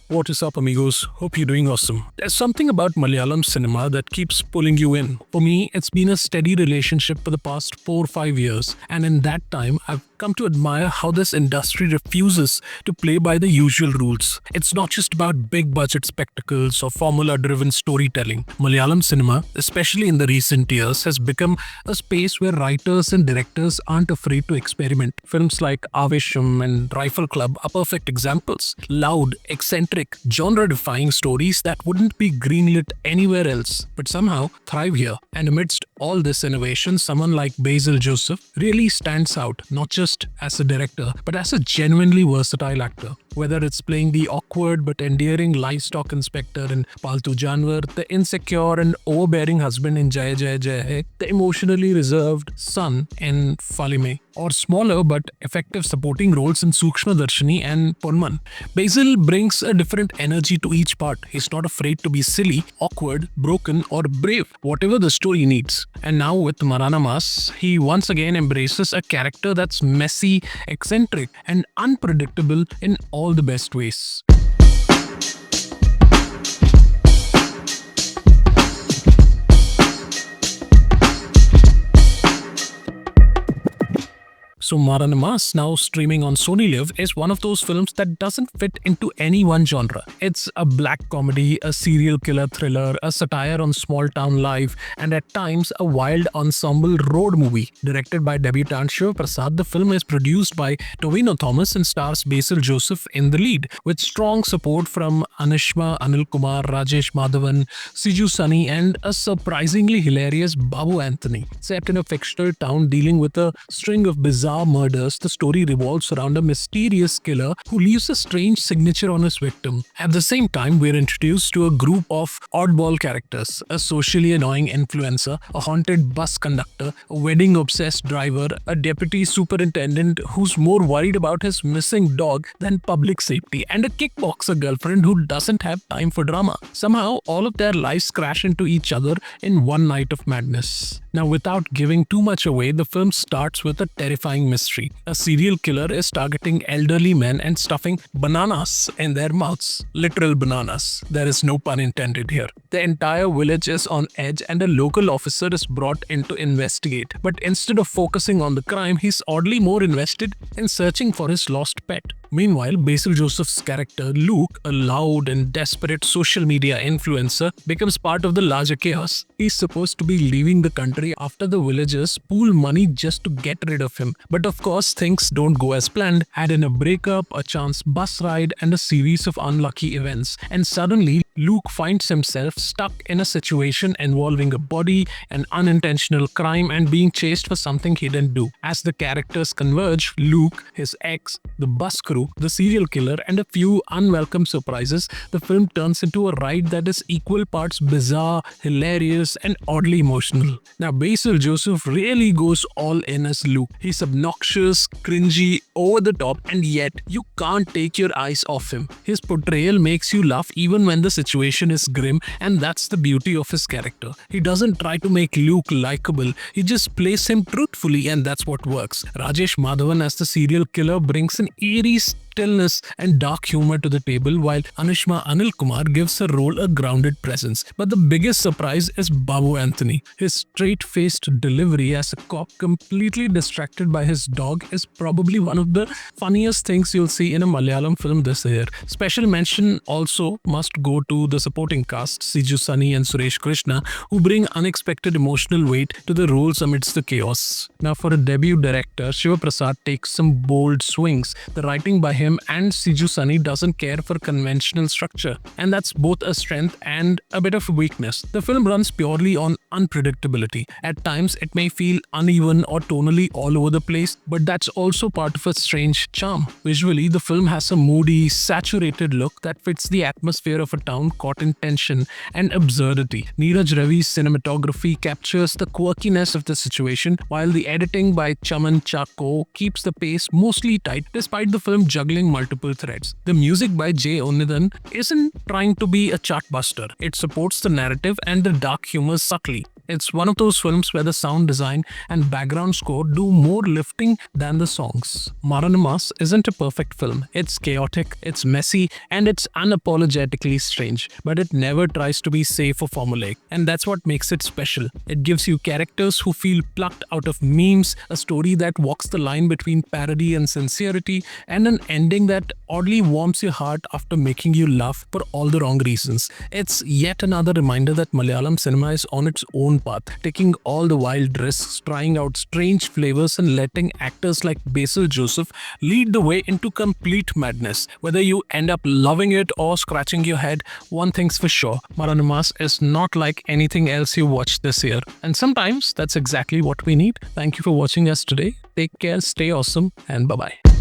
What is up, amigos? Hope you're doing awesome. There's something about Malayalam cinema that keeps pulling you in. For me, it's been a steady relationship for the past 4 or 5 years, and in that time, I've come to admire how this industry refuses to play by the usual rules. It's not just about big budget spectacles or formula driven storytelling. Malayalam cinema, especially in the recent years, has become a space where writers and directors aren't afraid to experiment. Films like Aavesham and Rifle Club are perfect examples. Loud, eccentric, genre-defying stories that wouldn't be greenlit anywhere else, but somehow thrive here. And amidst all this innovation, someone like Basil Joseph really stands out, not just as a director, but as a genuinely versatile actor. Whether it's playing the awkward but endearing livestock inspector in Paltu Janwar, the insecure and overbearing husband in Jai Jai Jai Hai, the emotionally reserved son in Falime, or smaller but effective supporting roles in Sukshma Darshini and Ponman. Basil brings a different energy to each part. He's not afraid to be silly, awkward, broken, or brave, whatever the story needs. And now with Maranamas, he once again embraces a character that's messy, eccentric, and unpredictable in all the best ways. So Maranamas, now streaming on Sony LIV, is one of those films that doesn't fit into any one genre. It's a black comedy, a serial killer thriller, a satire on small town life, and at times a wild ensemble road movie. Directed by debutant Sivaprasad, the film is produced by Tovino and stars Basil Joseph in the lead, with strong support from Anishma, Anil Kumar, Rajesh Madhavan, Siju Sunny, and a surprisingly hilarious Babu Anthony. Set in a fictional town dealing with a string of bizarre murders, the story revolves around a mysterious killer who leaves a strange signature on his victim. At the same time, we're introduced to a group of oddball characters: a socially annoying influencer, a haunted bus conductor, a wedding-obsessed driver, a deputy superintendent who's more worried about his missing dog than public safety, and a kickboxer girlfriend who doesn't have time for drama. Somehow, all of their lives crash into each other in one night of madness. Now, without giving too much away, the film starts with a terrifying mystery. A serial killer is targeting elderly men and stuffing bananas in their mouths. Literal bananas. There is no pun intended here. The entire village is on edge and a local officer is brought in to investigate. But instead of focusing on the crime, he's oddly more invested in searching for his lost pet. Meanwhile, Basil Joseph's character, Luke, a loud and desperate social media influencer, becomes part of the larger chaos. He's supposed to be leaving the country after the villagers pool money just to get rid of him. But of course, things don't go as planned. Add in a breakup, a chance bus ride, and a series of unlucky events. And suddenly, Luke finds himself stuck in a situation involving a body, an unintentional crime, and being chased for something he didn't do. As the characters converge, Luke, his ex, the bus crew, the serial killer, and a few unwelcome surprises, the film turns into a ride that is equal parts bizarre, hilarious, and oddly emotional. Now, Basil Joseph really goes all in as Luke. He's obnoxious, cringy, over the top, and yet you can't take your eyes off him. His portrayal makes you laugh even when the situation is grim, and that's the beauty of his character. He doesn't try to make Luke likable, he just plays him truthfully, and that's what works. Rajesh Madhavan as the serial killer brings an eerie stillness and dark humor to the table, while Anishma Anil Kumar gives her role a grounded presence. But the biggest surprise is Babu Anthony. His straight-faced delivery as a cop, completely distracted by his dog, is probably one of the funniest things you'll see in a Malayalam film this year. Special mention also must go to the supporting cast, Siju Sunny and Suresh Krishna, who bring unexpected emotional weight to the roles amidst the chaos. Now, for a debut director, Sivaprasad takes some bold swings. The writing by him and Siju Sunny doesn't care for conventional structure, and that's both a strength and a bit of a weakness. The film runs purely on unpredictability. At times, it may feel uneven or tonally all over the place, but that's also part of its strange charm. Visually, the film has a moody, saturated look that fits the atmosphere of a town caught in tension and absurdity. Neeraj Ravi's cinematography captures the quirkiness of the situation, while the editing by Chaman Chako keeps the pace mostly tight despite the film juggling multiple threads. The music by J. Onidan isn't trying to be a chartbuster. It supports the narrative and the dark humor subtly. It's one of those films where the sound design and background score do more lifting than the songs. Maranamas isn't a perfect film. It's chaotic, it's messy, and it's unapologetically strange, but it never tries to be safe or formulaic. And that's what makes it special. It gives you characters who feel plucked out of memes, a story that walks the line between parody and sincerity, and an ending that oddly warms your heart after making you laugh for all the wrong reasons. It's yet another reminder that Malayalam cinema is on its own path, taking all the wild risks, trying out strange flavors, and letting actors like Basil Joseph lead the way into complete madness. Whether you end up loving it or scratching your head, one thing's for sure: Maranamas is not like anything else you watched this year. And sometimes that's exactly what we need. Thank you for watching us today. Take care, stay awesome, and bye bye.